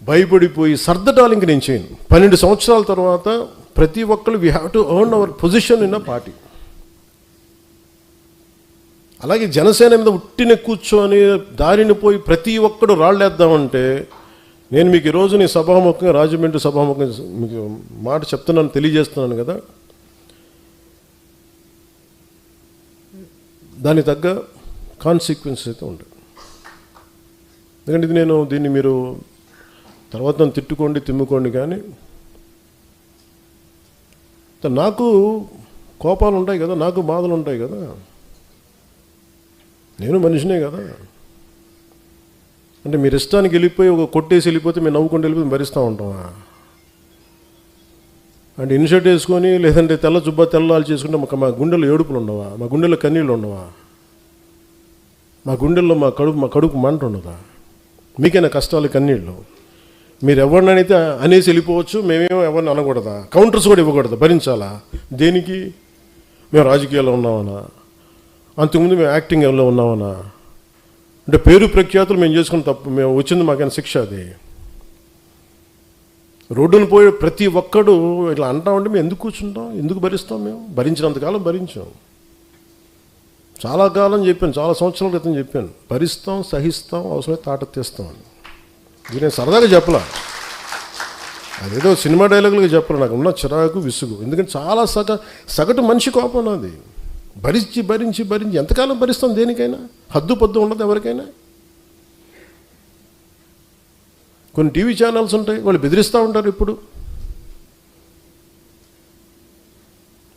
భయపడిపోయి సర్దటాలు ఇంక నేను చేయను. 12 సంవత్సరాల తర్వాత ప్రతి ఒక్కరు we have to earn our position in a party. అలాగే జనసేన మీద ఉట్టిన కూర్చొని దారిని పోయి ప్రతి ఒక్కడు రాళ్ళేద్దామంటే నేను మీకు ఈరోజు నీ సభాముఖంగా రాజమండ్రి సభాముఖంగా మీకు మాట చెప్తున్నాను, తెలియజేస్తున్నాను కదా, దానికి తగ్గ కాన్సిక్వెన్సెస్ అయితే ఉంటాయి. ఎందుకంటే ఇది దీన్ని మీరు తర్వాత నన్ను తిట్టుకోండి తిమ్ముకోండి, కానీ నాకు కోపాలు ఉంటాయి కదా, నాకు బాధలు ఉంటాయి కదా, నేను మనిషినే కదా. అంటే మీరు ఇష్టానికి వెళ్ళిపోయి ఒక కొట్టేసి వెళ్ళిపోతే మేము నవ్వుకుంటూ వెళ్ళిపోయి భరిస్తూ ఉంటామా? అంటే ఇన్షర్ట్ వేసుకొని లేదంటే తెల్ల జుబ్బా తెల్లాలు చేసుకుంటే మా గుండెల్లో ఏడుపులు ఉండవా? మా గుండెల్లో కన్నీళ్ళు ఉండవా? మా గుండెల్లో మా కడుపు మంట ఉండదా? మీకైనా కష్టాలు కన్నీళ్ళు? మీరు ఎవరినైతే అనేసి వెళ్ళిపోవచ్చు, మేమేమో ఎవరిని అనకూడదా? కౌంటర్స్ కూడా ఇవ్వకూడదు, భరించాలా? దేనికి? మేము రాజకీయాల్లో ఉన్నామన్నా, అంతకుముందు మేము యాక్టింగ్లో ఉన్నామన్నా, అంటే పేరు ప్రఖ్యాతులు మేము చేసుకున్న తప్పు, మేము వచ్చింది మాకైనా శిక్ష అది. రోడ్డును పోయి ప్రతి ఒక్కడు ఇట్లా అంటామంటే మేము ఎందుకు కూర్చుంటాం, ఎందుకు భరిస్తాం? మేము భరించినంతకాలం భరించాం. చాలా కాలం చెప్పాను, చాలా సంవత్సరాల క్రితం చెప్పాను, భరిస్తాం, సహిస్తాం, అవసరమైతే తాట తీస్తాం అని. ఇది నేను సరదాగా చెప్పలా, అదేదో సినిమా డైలాగులుగా చెప్పాలి. నాకు ఉన్న చిరాకు విసుగు, ఎందుకంటే చాలా సగటు మనిషి కోపం నాది. భరించి భరించి భరించి ఎంతకాలం భరిస్తాం? దేనికైనా హద్దు పొద్దు ఉండదు ఎవరికైనా. కొన్ని టీవీ ఛానల్స్ ఉంటాయి, వాళ్ళు బెదిరిస్తూ ఉంటారు. ఇప్పుడు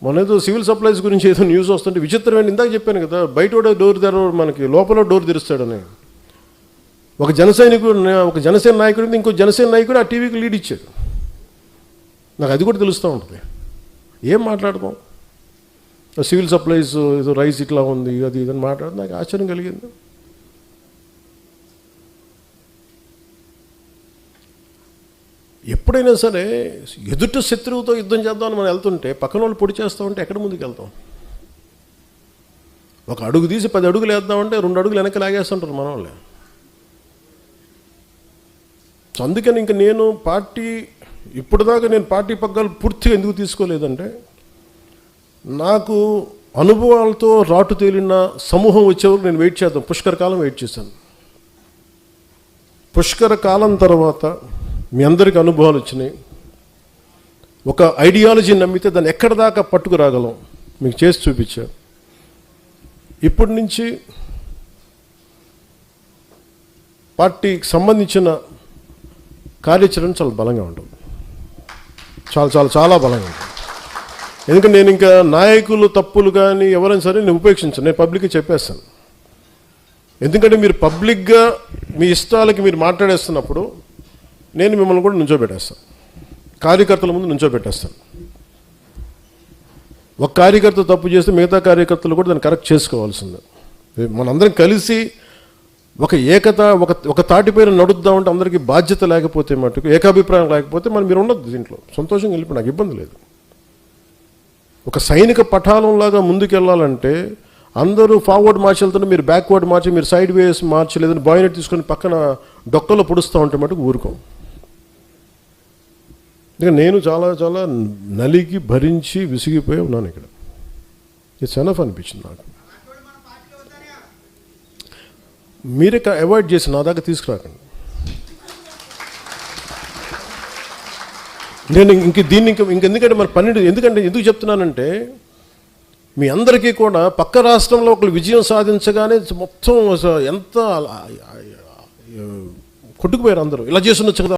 మొన్నేదో సివిల్ సప్లైస్ గురించి ఏదో న్యూస్ వస్తుంటే విచిత్రమైన, ఇందాక చెప్పాను కదా, బయట డోర్ తెరవడు, మనకి లోపల డోర్ తెరుస్తాడని. ఒక జనసేన నాయకుడికి ఇంకో జనసేన నాయకుడు ఆ టీవీకి లీడ్ ఇచ్చాడు. నాకు అది కూడా తెలుస్తూ ఉంటుంది. ఏం మాట్లాడతాం? సివిల్ సప్లైస్ ఏదో రైస్ ఇట్లా ఉంది, అది ఇదని మాట్లాడి నాకు ఆశ్చర్యం కలిగింది. ఎప్పుడైనా సరే ఎదుటి శత్రువుతో యుద్ధం చేద్దామని మనం వెళ్తుంటే పక్కన వాళ్ళు పొడి చేస్తామంటే ఎక్కడ ముందుకు వెళ్తాం? ఒక అడుగు తీసి 10 అడుగులు వేద్దామంటే 2 అడుగులు వెనక్కి లాగేస్తుంటారు మన వాళ్ళే. సో అందుకని ఇంక నేను ఇప్పటిదాకా నేను పార్టీ పగ్గాలు పూర్తిగా ఎందుకు తీసుకోలేదంటే, నాకు అనుభవాలతో రాటు తేలిన సమూహం వచ్చేవరకు నేను వెయిట్ చేద్దాం. పుష్కర కాలం వెయిట్ చేశాను. పుష్కర కాలం తర్వాత మీ అందరికీ అనుభవాలు వచ్చినాయి. ఒక ఐడియాలజీని నమ్మితే దాన్ని ఎక్కడ దాకా పట్టుకురాగలం మీకు చేసి చూపించా. ఇప్పటి నుంచి పార్టీకి సంబంధించిన కార్యాచరణ చాలా బలంగా ఉంటుంది, చాలా చాలా చాలా బలంగా ఉంటుంది. ఎందుకంటే నేను ఇంకా నాయకులు తప్పులు కానీ ఎవరైనా సరే నేను ఉపేక్షించాను, నేను పబ్లిక్గా చెప్పేస్తాను. ఎందుకంటే మీరు పబ్లిక్గా మీ ఇష్టాలకి మీరు మాట్లాడేస్తున్నప్పుడు నేను మిమ్మల్ని కూడా నుంచోబెట్టేస్తాను, కార్యకర్తల ముందు నుంచోబెట్టేస్తాను. ఒక కార్యకర్త తప్పు చేస్తే మిగతా కార్యకర్తలు కూడా దాన్ని కరెక్ట్ చేసుకోవాల్సిందే. మనందరం కలిసి ఒక తాటిపైన నడుద్దామంటే అందరికీ బాధ్యత లేకపోతే, మటుకు ఏకాభిప్రాయం లేకపోతే మీరు ఉండద్దు దీంట్లో. సంతోషంగా వెళ్ళిపోయి నాకు ఇబ్బంది లేదు. ఒక సైనిక పఠాలంలాగా ముందుకు వెళ్ళాలంటే అందరూ ఫార్వర్డ్ మార్చి వెళ్తుంటే మీరు బ్యాక్వర్డ్ మార్చి, మీరు సైడ్ వేస్ మార్చి, లేదని బాయినెట్ తీసుకొని పక్కన డొక్కలో పొడుస్తూ ఉంటే మటుకు ఊరుకోం. ఇక నేను చాలా చాలా నలిగి భరించి విసిగిపోయి ఉన్నాను ఇక్కడ. ఇట్స్ ఎనఫ్ అనిపించింది నాకు. మీరే అవాయిడ్ చేసి నా దాకా తీసుకురాకండి. నేను ఇంకెందుకంటే మరి 12 ఎందుకు చెప్తున్నానంటే, మీ అందరికీ కూడా పక్క రాష్ట్రంలో ఒకరు విజయం సాధించగానే మొత్తం ఎంత కొట్టుకుపోయారు అందరూ, ఇలా చేస్తుండొచ్చు కదా.